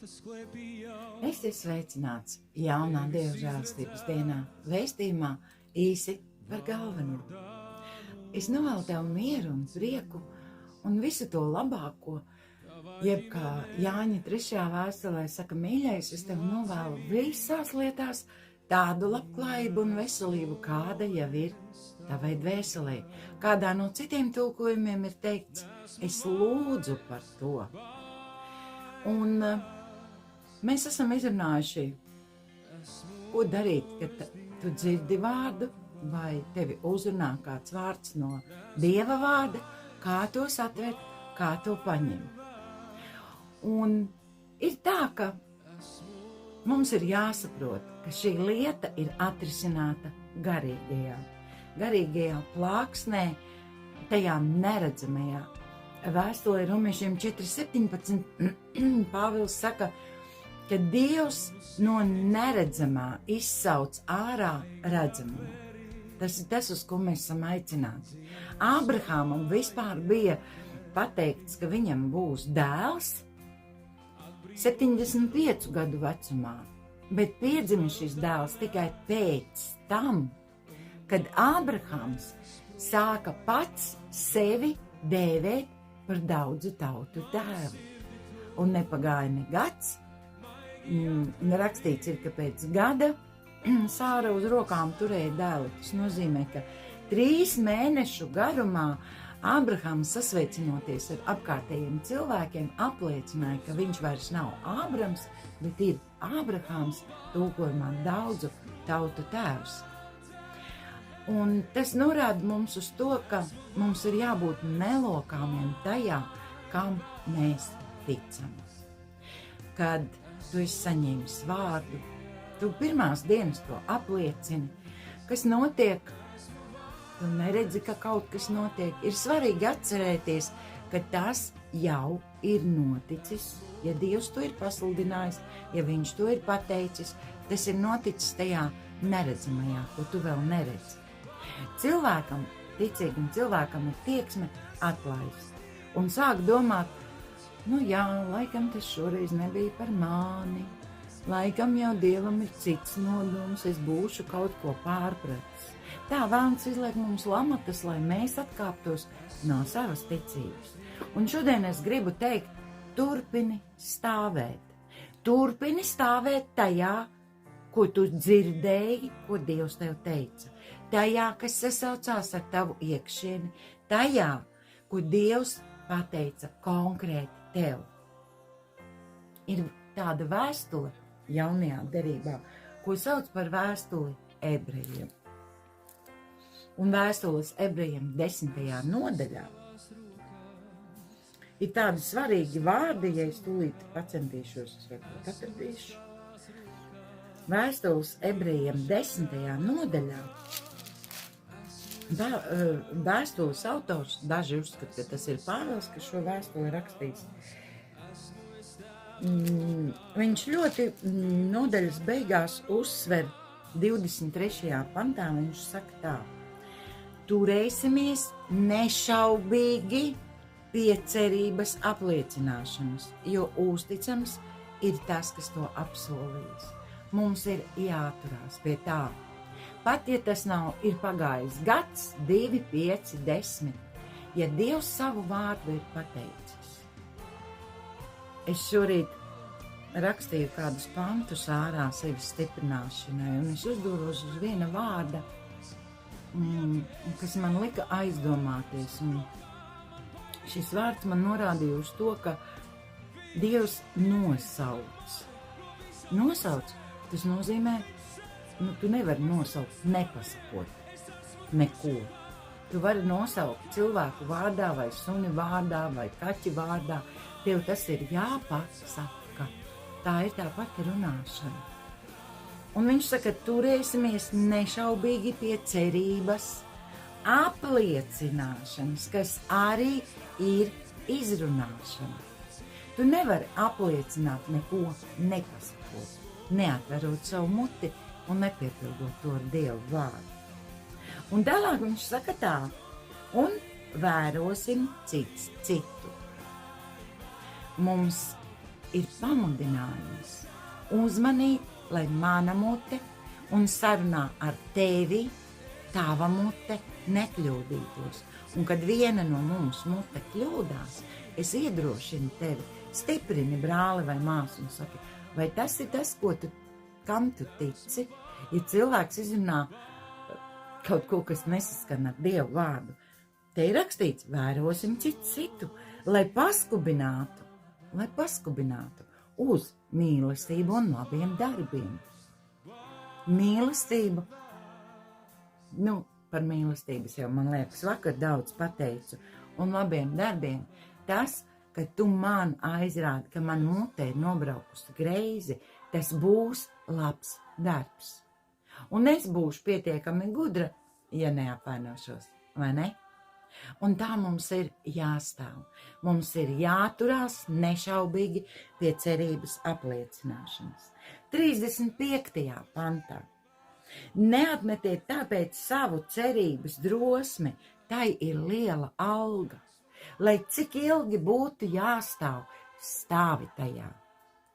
Esiet sveicināts jaunā Dieva žēlstības dienā, vēstījumā īsi par galveno. Es novēlu tev mieru un prieku un visu to labāko, jeb kā Jāņa 3. vēstulē saka, mīļais, es tev novēlu visās lietās tādu labklājību un veselību, kāda jau ir tavai dvēselē. Kādā no citiem tulkojumiem ir teikts, es lūdzu par to. Un mēs esam izrunājuši, ko darīt, kad tu dzirdi vārdu vai tevi uzrunā kāds vārds no Dieva vārda, kā to satvert, kā to paņemt. Un ir tā, ka mums ir jāsaprot, ka šī lieta ir atrisināta garīgajā plāksnē, tajā neredzamajā. Vēstulē Romiešiem 4:17 Pāvils saka, ka Dievs no neredzamā izsauc ārā redzamo. Tas ir tas, uz ko mēs esam aicināti. Ābrahamam vispār bija pateikts, ka viņam būs dēls 75 gadu vecumā, bet piedzima šis dēls tikai pēc tam, kad Ābrahams sāka pats sevi dēvēt par daudzu tautu tēvu. Un nepagāja ne gads, rakstīts ir, ka pēc gada Sāra uz rokām turēja dēlu. Tas nozīmē, ka 3 mēnešu garumā Ābrahams sasveicinoties ar apkārtējiem cilvēkiem apliecināja, ka viņš vairs nav Ābrams, bet ir Ābrahams, tulkojumā daudzu tautu tēvs. Un tas norāda mums uz to, ka mums ir jābūt nelokāmiem tajā, kam mēs ticam. Kad tu esi saņēmis vārdu, tu pirmās dienas to apliecini, kas notiek, tu neredzi, ka kaut kas notiek. Ir svarīgi atcerēties, ka tas jau ir noticis. Ja Dievs to ir pasludinājis, ja Viņš to ir pateicis, tas ir noticis tajā neredzamajā, ko tu vēl neredzi. Cilvēkam, ticīgam cilvēkam ir tieksme atlaist un sāk domāt, laikam tas šoreiz nebija par mani, laikam jau Dievam ir cits nodoms, es būšu kaut ko pārpratis. Tā Vēlns izliek mums lamatas, lai mēs atkāptos no savas ticības. Un šodien es gribu teikt, turpini stāvēt tajā, ko tu dzirdēji, ko Dievs tev teica. Tajā, kas sasaucās ar tavu iekšieni, tajā, ko Dievs pateica konkrēti tev. Ir tāda vēstule jaunajā derībā, ko sauc par vēstuli ebrejiem. Un vēstules ebrejiem 10. nodaļā ir tādi svarīgi vārdi, ja es tūlīt pacentīšos, es varbūt atradīšu. Vēstules ebrejiem 10. nodaļā vēstules autors, daži uzskata, ka tas ir Pāvils, kas šo vēstuli rakstīs. Viņš ļoti nodaļas beigās uzsver 23. pantā, viņš saka tā: turēsimies nešaubīgi pie cerības apliecināšanas, jo uzticams ir tas, kas to apsolījis. Mums ir jāturās pie tā. Pat ja tas ir pagājis gads, 2, 5, 10, ja Dievs savu vārdu ir pateicis. Es šorīt rakstīju kādus pantus ārā sevis stiprināšanai, un es uzdūros uz viena vārda, kas man lika aizdomāties. Un šis vārds man norādīja uz to, ka Dievs nosauc. Nosauc, tas nozīmē, tu nevari nosaukt nepasakot neko. Tu vari nosaukt cilvēku vārdā, vai suni vārdā, vai kaķi vārdā. Tev tas ir jāpasaka. Tā ir tā pati runāšana. Un viņš saka, turēsimies nešaubīgi pie cerības apliecināšanas, kas arī ir izrunāšana. Tu nevari apliecināt neko nepasakot, neatverot savu muti un nepiepildot to ar Dievu vārdu. Un tālāk viņš saka tā, un vērosim cits citu. Mums ir pamudinājums uzmanīt, lai mana mute un sarunā ar tevi tava mute nekļūdītos. Un kad viena no mums mute kļūdās, es iedrošinu tevi, stiprini brāli vai māsu un saki, vai tas ir tas, kam tu tici? Ja cilvēks izrunā kaut ko, kas nesaskan ar Dievu vārdu, te ir rakstīts, vērosim citu, lai paskubinātu uz mīlestību un labiem darbiem. Mīlestību, par mīlestības jau, man liekas, vakar daudz pateicu, un labiem darbiem, tas, ka tu man aizrādi, ka man mutē ir nobraukusi greizi, tas būs labs darbs. Un es būšu pietiekami gudra, ja neapvainošos, vai ne? Un tā mums ir jāstāv. Mums ir jāturās nešaubīgi pie cerības apliecināšanas. 35. pantā. Neatmetiet tāpēc savu cerības drosmi, tai ir liela alga. Lai cik ilgi būtu jāstāv, stāvi tajā.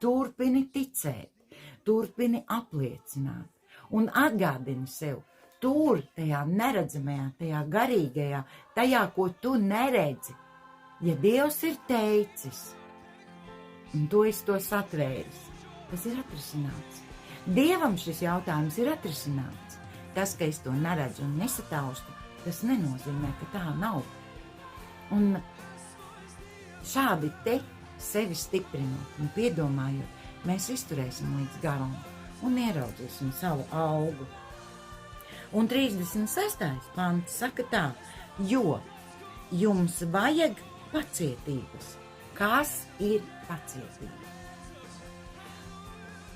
Turpini ticēt, turpini apliecināt un atgādini sev, tur tajā neredzamajā, tajā garīgajā, tajā, ko tu neredzi. Ja Dievs ir teicis, un tu esi to satvēris, tas ir atrisināts. Dievam šis jautājums ir atrisināts. Tas, ka es to neredzu un nesataustu, tas nenozīmē, ka tā nav. Un šādi te sevi stiprinot un piedomājot, mēs izturēsim līdz galam un ieraudzīsim savu algu. Un 36. pants saka tā, jo jums vajag pacietības. Kas ir pacietība?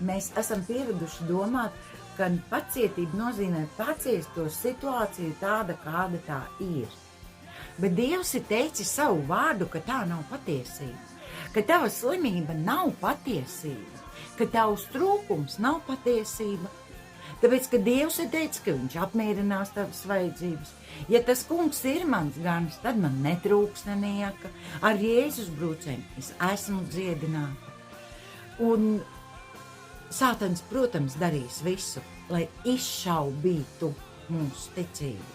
Mēs esam pieraduši domāt, ka pacietība nozīmē paciest to situāciju tāda, kāda tā ir. Bet Dievs ir teicis savu vārdu, ka tā nav patiesība, ka tava slimība nav patiesība, ka tavs trūkums nav patiesība. Tāpēc, ka Dievs ir teicis, ka viņš apmierinās tavas vajadzības. Ja tas kungs ir mans gans, tad man netrūks nenieka. Ar Jēzus brūcēm es esmu dziedināta. Un Sātans, protams, darīs visu, lai izšaubītu mūsu ticību.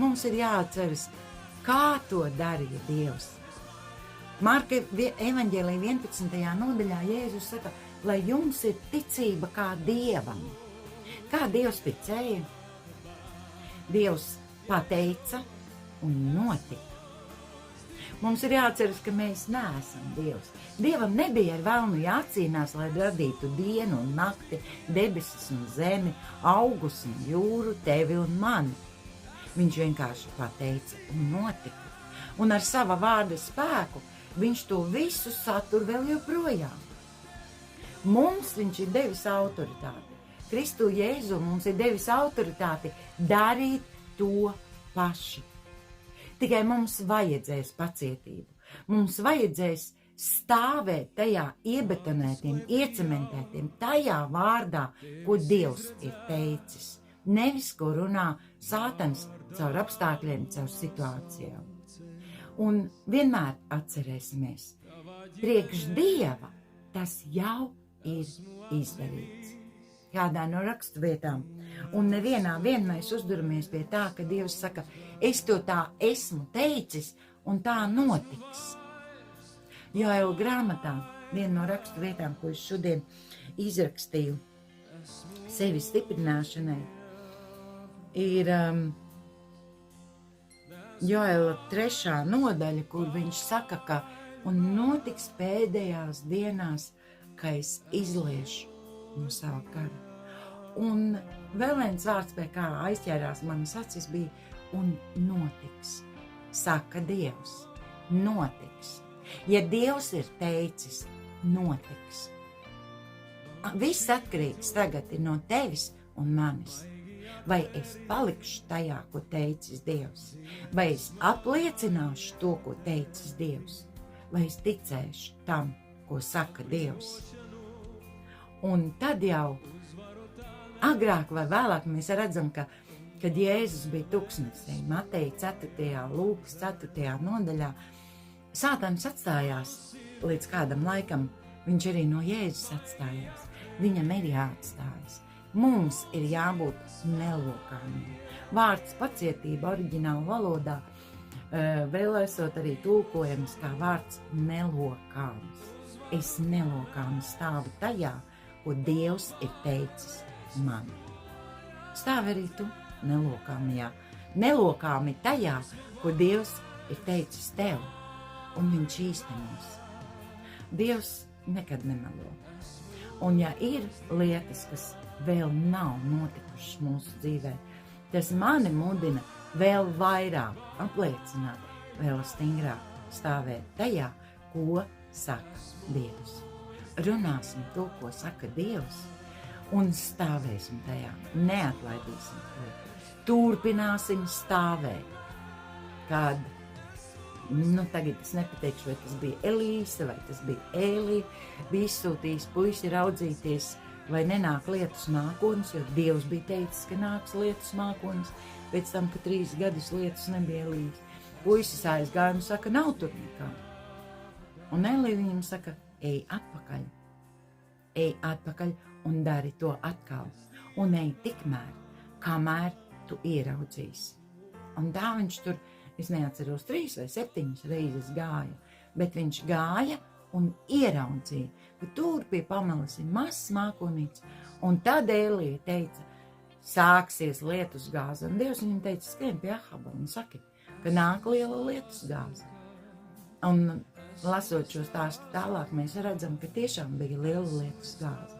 Mums ir jāatceras, kā to darīja Dievs. Marka evaņģēlija 11. nodaļā Jēzus saka, lai jums ir ticība kā Dievam. Kā Dievs ticēja? Dievs pateica un notika. Mums ir jāatceras, ka mēs neesam Dievs. Dievam nebija ar velnu jācīnās, lai radītu dienu un nakti, debesis un zemi, augus un jūru, tevi un mani. Viņš vienkārši pateica un notika. Un ar sava vārda spēku viņš to visu satur vēl joprojām. Mums viņš ir devis autoritāti. Kristu Jēzu mums ir devis autoritāti darīt to paši. Tikai mums vajadzēs pacietību. Mums vajadzēs stāvēt tajā iebetonētiem, iecementētiem, tajā vārdā, ko Dievs ir teicis. Nevis, ko runā Sātans caur apstākļiem, caur situācijām. Un vienmēr atcerēsimies, priekš Dieva tas jau ir izdarīts. Kādā no raksturvietām. Un nevienā mēs uzduramies pie tā, ka Dievs saka, es to tā esmu teicis, un tā notiks. Joēla grāmatā, viena no raksturvietām, ko es šodien izrakstīju sevi stiprināšanai, ir Joēla 3. nodaļa, kur viņš saka, ka un notiks pēdējās dienās, ka es izliešu no sava kara. Un vēl viens vārds, pie kā aizķērās manas acis, bija un notiks. Saka Dievs, notiks. Ja Dievs ir teicis, notiks. Viss atkarīgs tagad ir no tevis un manis. Vai es palikšu tajā, ko teicis Dievs? Vai es apliecināšu to, ko teicis Dievs? Vai es ticēšu tam, ko saka Dievs? Un tad jau agrāk vai vēlāk mēs redzam, ka, kad Jēzus bija tuksnesī, Mateja 4. Lūkas 4. nodaļā, Sātans atstājās līdz kādam laikam Viņš arī no Jēzus atstājās. Viņam ir jāatstājas. Mums ir jābūt nelokāmiem. Vārds pacietība oriģināla valodā vēl esot arī tulkojams kā vārds nelokāms. Es nelokāmi stāvu tajā, ko Dievs ir teicis man. Stāvi arī tu nelokāmajā. Nelokāmi tajā, ko Dievs ir teicis tev, un viņš īstenos. Dievs nekad nemelo. Un ja ir lietas, kas vēl nav notikušas mūsu dzīvē, tas mani mudina vēl vairāk apliecināt, vēl stingrāk stāvēt tajā, ko saka Dievs. Runāsim to, ko saka Dievs, un stāvēsim tajā, neatlaidīsim to. Turpināsim stāvēt, kad, tagad es nepateikšu, vai tas bija Elīsa, vai tas bija Ēlija, bija izsūtījis puisi raudzīties, vai nenāk lietus mākonis, jo Dievs bija teicis, ka nāks lietus mākonis, pēc tam, ka 3 gadus lietus nebija Elijas. Puisis aizgāja un saka, nav tur nekā. Un Elija viņam saka, ej atpakaļ un dari to atkal, un ej tikmēr, kamēr tu ieraudzīsi. Un tā viņš tur, es neatceros 3 vai 7 reizes gāja, bet viņš gāja un ieraudzīja, ka tur pie pameles ir mazs mākonīts, un tad Elija teica, sāksies lietus gāze, un Dievs viņam teica, skrien pie Ahaba un saki, ka nāk liela lietus gāze. Un lasot šo stāstu tālāk, mēs redzam, ka tiešām bija liela lietus gāze.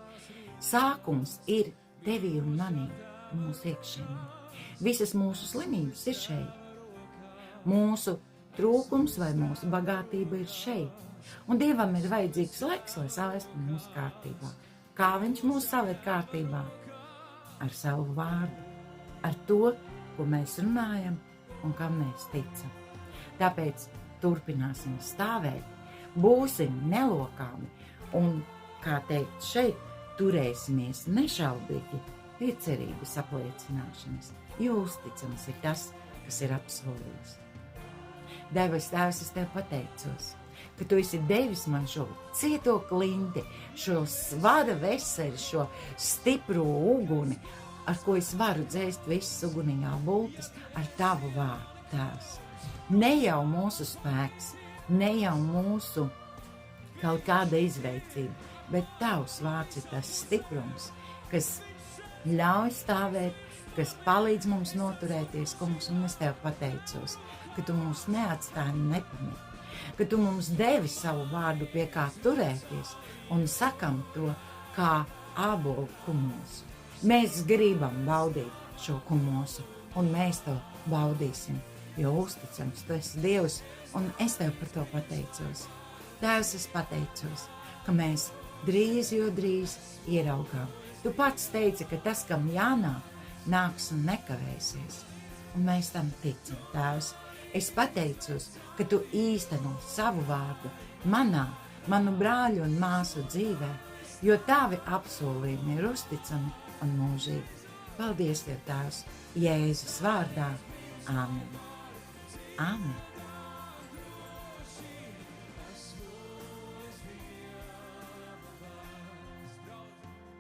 Sākums ir tevī un manī, mūsu iekšienē. Visas mūsu slimības ir šeit. Mūsu trūkums vai mūsu bagātība ir šeit. Un Dievam ir vajadzīgs laiks, lai savestu mūsu kārtībā. Kā viņš mūs saved kārtībā? Ar savu vārdu, ar to, ko mēs runājam un kam mēs ticam. Tāpēc turpināsim stāvēt, būsim nelokāmi un, kā teikt šeit, turēsimies nešaubīgi pie cerības apliecināšanas, jo uzticams ir tas, kas ir apsolījis. Debes Tēvs, es Tev pateicos, ka Tu esi devis man šo cieto klinti, šo svara veseli, šo stipro uguni, ar ko es varu dzēst visas ugunīgā bultas ar Tavu vārdu, Tēvs. Ne jau mūsu spēks, ne jau mūsu kaut kāda izveicība, bet Tavs vārds ir tas stiprums, kas ļauj stāvēt, kas palīdz mums noturēties, kungs, un es Tev pateicos, ka Tu mūs neatstāji un nepameti, ka Tu mums devi savu vārdu, pie kā turēties, un sakam to kā ābolu kumosu. Mēs gribam baudīt šo kumosu, un mēs to baudīsim, jo uzticams Tu esi Dievs, un es Tev par to pateicos. Tēvs, es pateicos, ka mēs drīz, jo drīz ieraugām. Tu pats teici, ka tas, kam jānāk, nāks un nekavēsies, un mēs tam ticam, Tēvs. Es pateicos, ka Tu īsteno savu vārdu manu brāļu un māsu dzīvē, jo Tavi apsolījumi ir uzticami un mūžīgi. Paldies Tev, Tēvs, Jēzus vārdā. Āmen. Āmen.